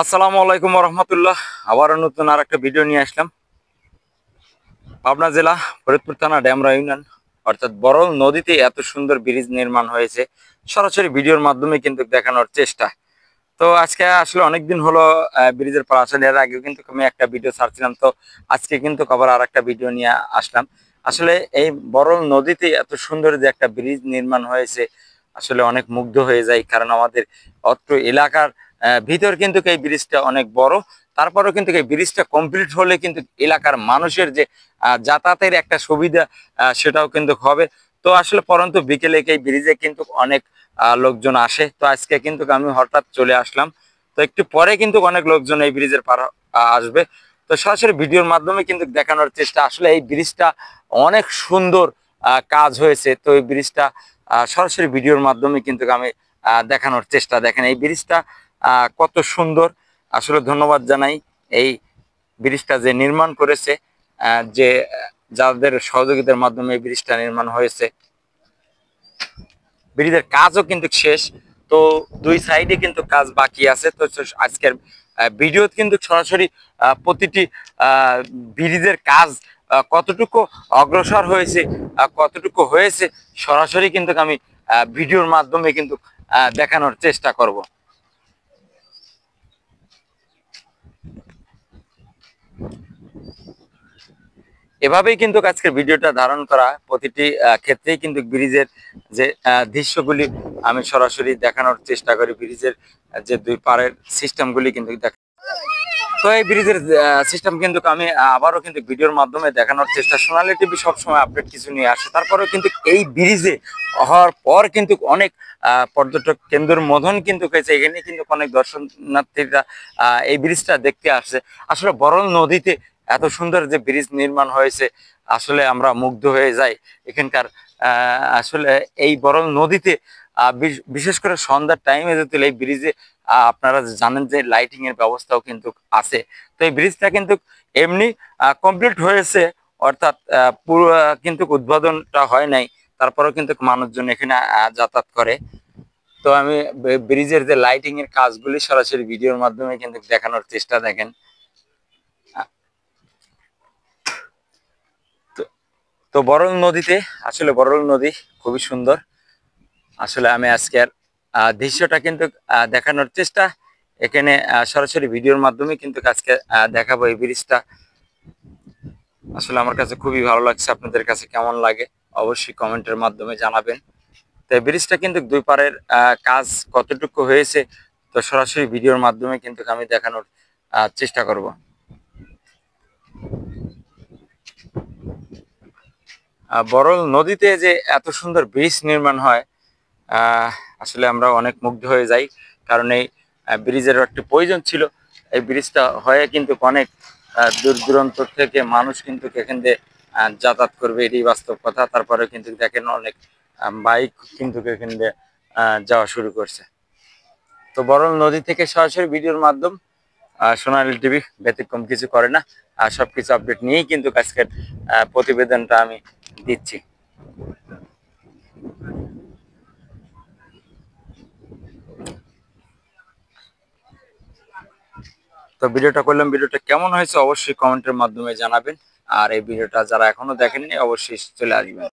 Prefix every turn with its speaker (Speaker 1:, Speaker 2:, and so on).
Speaker 1: আসসালামু আলাইকুম রহমতুল্লাহ। আবারও নতুন আর একটা ভিডিও নিয়ে আসলাম। পাবনা জেলা ফরিদপুর থানা ড্যামরা ইউনিয়ন অর্থাৎ বড়ল নদীতে এত সুন্দর ব্রিজ নির্মাণ হয়েছে, সরাসরি ভিডিওর মাধ্যমে কিন্তু দেখানোর চেষ্টা। তো আজকে আসলে অনেকদিন হলো ব্রিজের পর আসলে এর আগেও কিন্তু আমি একটা ভিডিও ছাড়ছিলাম। তো আজকে কিন্তু আবার আর একটা ভিডিও নিয়ে আসলাম। আসলে এই বড়ল নদীতে এত সুন্দর যে একটা ব্রিজ নির্মাণ হয়েছে, আসলে অনেক মুগ্ধ হয়ে যায়। কারণ আমাদের অত্র এলাকার ভিতর কিন্তু এই ব্রিজটা অনেক বড়। তারপরেও কিন্তু এই ব্রিজটা কমপ্লিট হলে কিন্তু এলাকার মানুষের যে যাতায়াতের একটা সুবিধা সেটাও কিন্তু হবে। তো আসলে পরন্তু বিকেলে এই ব্রিজে কিন্তু অনেক লোকজন আসে। তো আজকে কিন্তু আমি হঠাৎ চলে আসলাম। তো একটু পরে কিন্তু অনেক লোকজন এই ব্রিজের পার আসবে। তো সরাসরি ভিডিওর মাধ্যমে কিন্তু দেখানোর চেষ্টা। আসলে এই ব্রিজটা অনেক সুন্দর কাজ হয়েছে। তো এই ব্রিজটা সরাসরি ভিডিওর মাধ্যমে কিন্তু আমি দেখানোর চেষ্টা। দেখেন এই ব্রিজটা কত সুন্দর। আসলে ধন্যবাদ জানাই এই ব্রিজটা যে নির্মাণ করেছে, যে যাদের সহযোগিতার মাধ্যমে এই ব্রিজটা নির্মাণ হয়েছে। ব্রিজের কাজও কিন্তু শেষ। তো দুই সাইডে কিন্তু কাজ বাকি আছে। তো আজকের ভিডিও কিন্তু সরাসরি প্রতিটি ব্রিজের কাজ কতটুকু অগ্রসর হয়েছে, কতটুকু হয়েছে, সরাসরি কিন্তু আমি ভিডিওর মাধ্যমে কিন্তু দেখানোর চেষ্টা করব। এভাবেই কিন্তু আজকের ভিডিওটা ধারণ করা। প্রতিটি ক্ষেত্রেই কিন্তু ব্রিজের যে দৃশ্যগুলি আমি সরাসরি দেখানোর চেষ্টা করি। ব্রিজের যে দুই পাড়ের সিস্টেমগুলি কিন্তু তো এই ব্রিজের সিস্টেম কিন্তু আমি আবারও কিন্তু ভিডিওর মাধ্যমে দেখানোর চেষ্টা। সোনালী টিভি সবসময় আপডেট কিছু নিয়ে আসে। তারপরেও কিন্তু এই ব্রিজে হওয়ার পর কিন্তু অনেক পর্যটক কেন্দ্রের মতন কিন্তু হয়েছে। এখানে কিন্তু অনেক দর্শনার্থীরা এই ব্রিজটা দেখতে আসছে। আসলে বরল নদীতে এত সুন্দর যে ব্রিজ নির্মাণ হয়েছে, আসলে আমরা মুগ্ধ হয়ে যাই এখানকার। আসলে এই বরল নদীতে বিশেষ করে সন্ধ্যার টাইমে যদি এই ব্রিজে আপনারা জানেন যে লাইটিং এর ব্যবস্থাও কিন্তু আছে। তো এই ব্রিজটা কিন্তু এমনি কমপ্লিট হয়েছে, অর্থাৎ পুরো কিন্তু উদ্বোধনটা হয় নাই। তারপরেও কিন্তু মানুষজন এখানে যাতায়াত করে। তো আমি ব্রিজের যে লাইটিং এর কাজগুলি সরাসরি ভিডিওর মাধ্যমে কিন্তু দেখানোর চেষ্টা। দেখেন তো তো বরল নদীতে, আসলে বরল নদী খুবই সুন্দর। আসলে আমি আজকের দৃশ্যটা কিন্তু দেখানোর চেষ্টা। এখানে সরাসরি ভিডিওর মাধ্যমে কিন্তু আজকে দেখাবো এই ব্রিজটা। আসলে আমার কাছে খুবই ভালো লাগছে। আপনাদের কাছে কেমন লাগে অবশ্যই কমেন্টের মাধ্যমে জানাবেন। তো এই ব্রিজটা কিন্তু দুই পারের কাজ কতটুকু হয়েছে, তো সরাসরি ভিডিওর মাধ্যমে কিন্তু আমি দেখানোর চেষ্টা করব। বরল নদীতে যে এত সুন্দর ব্রিজ নির্মাণ হয়, আহ আসলে আমরা অনেক মুগ্ধ হয়ে যাই। কারণ এই ব্রিজের একটি প্রয়োজন ছিল। এই ব্রিজটা হয়ে কিন্তু অনেক দূর দূরান্ত থেকে মানুষ কিন্তু এখান দিয়ে যাতায়াত করবে, এটাই বাস্তব কথা। তারপরে কিন্তু দেখেন অনেক বাইক কিন্তু এখান দিয়ে যাওয়া শুরু করছে। তো বরল নদী থেকে সরাসরি ভিডিওর মাধ্যম সোনালী টিভি ব্যতিক্রম কিছু করে না। আর সবকিছু আপডেট নিয়েই কিন্তু আজকের প্রতিবেদনটা আমি দিচ্ছি। তো ভিডিওটা করলাম, ভিডিওটা কেমন হয়েছে অবশ্যই কমেন্টের মাধ্যমে জানাবেন। আর এই ভিডিওটা যারা এখনো দেখেননি অবশ্যই চলে আসবেন।